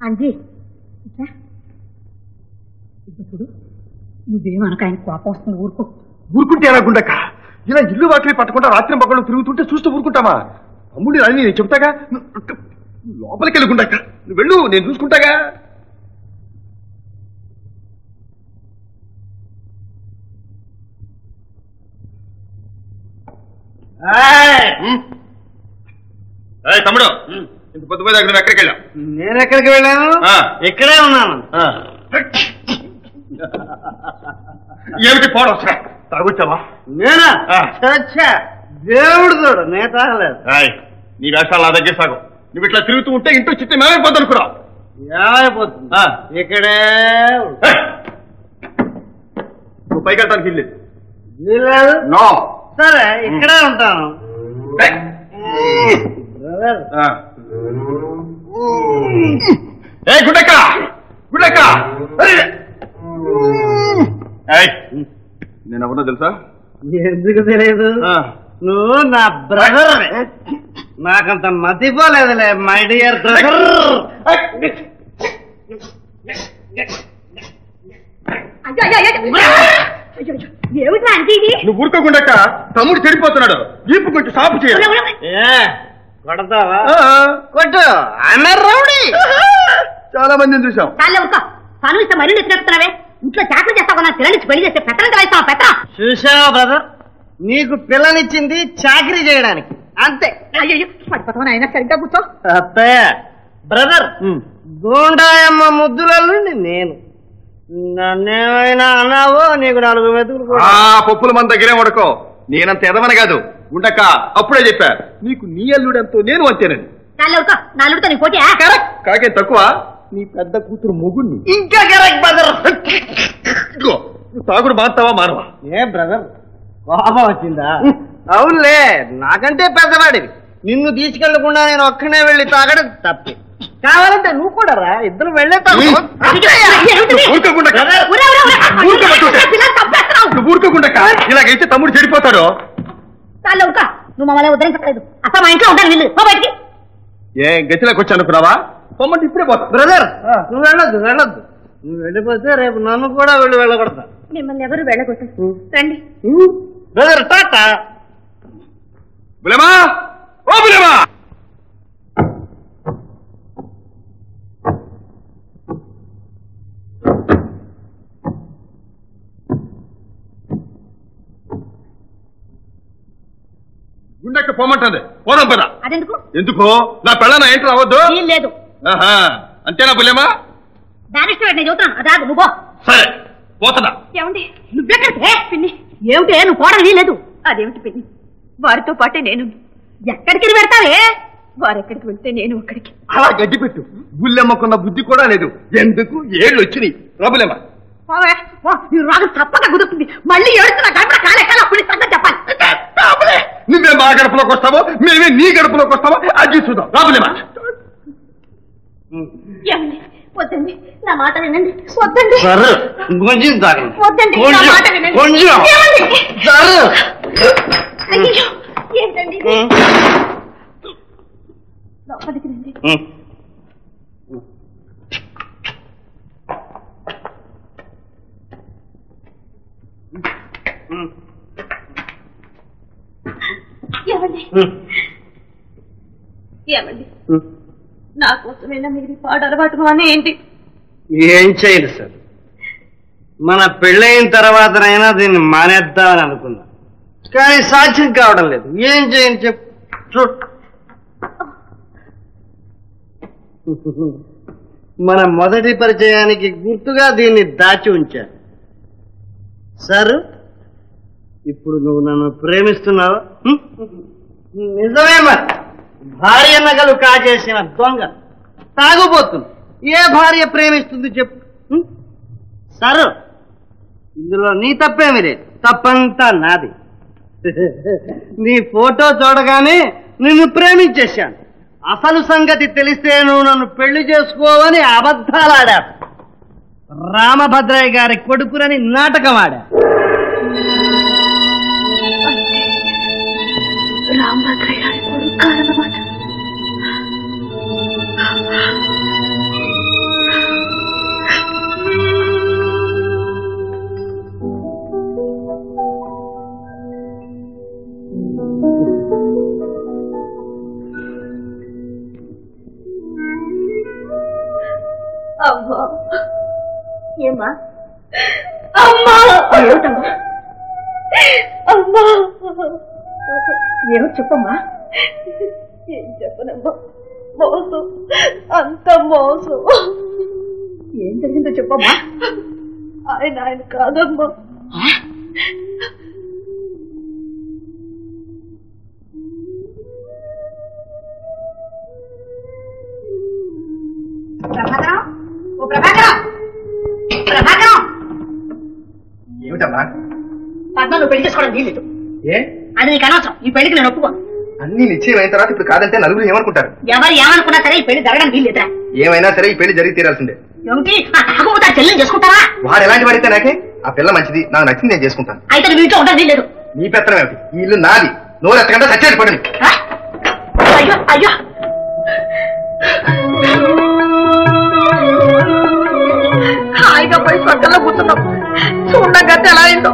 అంజీ ఇప్పుడు నువ్వేమనక ఆయన కోపం వస్తుంది. ఊరుకుంటే ఎలా గుండక్క? ఇలా ఇల్లు వాకిలి పట్టకుండా రాత్రి పక్కన తిరుగుతుంటే చూస్తూ ఊరుకుంటామా? అమ్ముడి అని నేను చెప్తాగా. లోపలికి వెళ్ళి గుండక్క, నువ్వు వెళ్ళు, నేను చూసుకుంటాగా. తమ్ముడు, ఇంత పొద్దు పోయి దగ్గర ఎక్కడికి వెళ్ళావు? నేను ఎక్కడికి వెళ్ళాను? ఇక్కడే ఉన్నాను. ఏమిటి పోవడం? తాగొచ్చావా? నేనా? దేవుడు చూడు, నేను తాగలేదు. నీ వేషాలు నా దగ్గర సాగు. నువ్వు ఇట్లా తిరుగుతూ ఉంటే ఇంటూ చిత్తం ఏమైపోద్ది అనుకున్నావు? ఏమైపోతుంది? ఇక్కడే నువ్వు పైకి వెళ్ళడానికి ఇల్లేదు. నో. సరే, ఇక్కడే ఉంటాను. గుడ్డక్క గుడ్డక్క, నేను ఎవరో తెలుసా? ఎందుకు తెలియదు? నువ్వు నా బ్రదర్. నాకంత మతిపోలేదులే మై డియర్ బ్రదర్. ఏమిటా అంటే ఇది? నువ్వు ఊరుకోకుండాక తమ్ముడు చెడిపోతున్నాడు. ఈపు కొంచెం సాపు చేయాలి. కొడతావా? కొట్టు. రౌడీ. చాలా మందిని చూసాం. పనులు ఇస్తే మరీ ఎత్తుకుతున్నావే. ఇంట్లో చాకరీ చేస్తావు నా పిల్లనిచ్చి పెళ్లి చేస్తే పెత్తనం వేస్తావా? పెత్త చూసావా బ్రదర్, నీకు పిల్లనిచ్చింది చాకరీ చేయడానికి, అంతే. అయ్యో పడిపోతావని అయినా సరిగ్గా కూర్చో. అత్తయ్య బ్రదర్, గోండాయమ్మ ముద్దులండి నేను. నన్నేమైనా అన్నావో నీకు 4 మెతుకులు. పప్పులు మన దగ్గరే ఉడకో. నేనంత ఎదవని కాదు ఉండక్క, అప్పుడే చెప్పా నీకు. నీ అల్లుడంతో నేను అంతేనండి. నా అల్లుడితో నీ పోటీ? కరెక్ట్. కాకేం తక్కువ. నీ పెద్ద కూతురు మొగుణ్ణి. ఇంకా కరెక్ట్ బ్రదర్. తాగుడు మారుతావా మానవా? ఏ బ్రదర్, కోపం వచ్చిందా? అవునులే, నాకంటే పెద్దవాడివి. నిన్ను తీసుకెళ్లకుండా నేను ఒక్కనే వెళ్ళి తాగడం తప్పే. కావాలంటే నువ్వు కూడా రా, ఇద్దరు వెళ్ళే ఊరుకోకుండా. ఇలాగైతే తమ్ముడు చెడిపోతాడు. నువ్వు మమ్మల్ని ఉద్ధరించలేదు. అసలు మా ఇంట్లో ఉంటాను వీళ్ళు బయటికి. ఏ గతిలోకి వచ్చి అనుకున్నావా? పొమ్మంటే ఇప్పుడే పోతా. బ్రదర్ నువ్వు వెళ్ళొద్దు. నువ్వు వెళ్ళిపోతే రేపు నన్ను కూడా వెళ్ళగొడతా. మిమ్మల్ని ఎవరు వెళ్ళగొట్టరు. రండి బ్రదర్. టాటా. బులమా, ఓ బులమా. గుండెక్క పోమంటుంది. పోదాం పద. అదెందుకు? ఎందుకు? నా పెళ్ళ నా ఏంటి రావద్దు? లేదు. అంతేనా బులేమా? బ్యారిస్టర్ నేను చెబుతాను. అదాదు నువ్వు. సరే పోతున్నా. ఏమండి నువ్వెక్కడికి? పిన్ని ఏమిటి నువ్వు పోవడం లేదు. అదేమిటి పిన్ని, వారితో పాటే నేను. ఎక్కడికి పెడతావే? వారెక్కడికి వెళ్తే నేను అక్కడికి. అలా గడ్డి పెట్టు. బుల్లెమ్మకున్న బుద్ధి కూడా లేదు. ఎందుకు? ఏళ్ళు వచ్చినాయి. రాబులేమా రాదు తప్పక కుదురుతుంది. మళ్ళీ ఏడుస్తున్నా గడప కాలేకాల అప్పుడు సంగతి చెప్పాలి. నువ్వే మా గడపలోకి వస్తావో మేమే నీ గడపలోకి వస్తావో అది చూద్దాం. రాబులేమా వద్దండి, నా మాట వినండి. వద్దండి వద్దండి, నా మాట వినండి. ఏంటండి లోపలికి రండి. ఏమండి నా కోసమైనా మీరు పాడు అలవాటు అని ఏంటి? ఏం చేయదు సార్, మన పెళ్ళయిన తర్వాతనైనా దీన్ని మానేద్దామని అనుకున్నా, కానీ సాధ్యం కావడం లేదు. ఏం చేయని చెప్పు. మన మొదటి పరిచయానికి గుర్తుగా దీన్ని దాచి ఉంచాను. సార్ ఇప్పుడు నువ్వు నన్ను ప్రేమిస్తున్నావా? నిజమే. మరి భార్య నగలు కాజేసిన దొంగ తాగుబోతుంది ఏ భార్య ప్రేమిస్తుంది చెప్పు? సార్ ఇందులో నీ తప్పేమీ లేదు, తప్పంతా నాది. నీ ఫోటో చూడగానే నిన్ను ప్రేమించేశాను. అసలు సంగతి తెలిస్తే నువ్వు నన్ను పెళ్లి చేసుకోవని అబద్ధాలాడా. రామభద్రయ్య గారి కొడుకునని నాటకం ఆడా. రామభద్రయ్య గారి కొడుకు కాదన్నమాట. అమ్మా ఏమ్మా అమ్మా ఏమిటమ్మా అమ్మా ఏమిటి చెప్పమ్మా ఏం చెప్పనమ్మా మోసం అంత మోసం ఏం జరిగిందో చెప్పమ్మా ఆయన కాదమ్మా ప్రభాకరం ఓ ప్రభాకరం ప్రభాకరం ఏమిటమ్మా పద్మ నువ్వు పెళ్లి చేసుకోవడం వీల్లేదు ఏ అది నీకు అనవసరం ఈ పెళ్లికి నేను ఒప్పుకోను అన్ని నిశ్చయం అయిన తర్వాత ఇప్పుడు కాదంటే నలుగురు ఏమనుకుంటారు ఎవరు ఏమనుకున్నా సరే ఈ పెళ్లి జరగడం వీల్లేదురా ఏమైనా సరే ఈ పెళ్లి జరిగి తీరాల్సిందే ఏమిటి ఆ తాగుబోతా చెల్లెని చేసుకుంటావా వాడు ఎలాంటి వాడితే నాకే ఆ పిల్ల మంచిది నాకు నచ్చింది నేను చేసుకుంటాను అయితే నువ్వు ఇంట్లో ఉండడం వీల్లేదు నీ పెత్తనం ఏమిటి ఈ ఇల్లు నాది నోరు ఎత్తకంటే సచ్చేది పడింది అయ్యో అయ్యో హాయిగా పోయి స్వర్గంలో కూర్చున్నాం చూడగా ఎలా అయిందో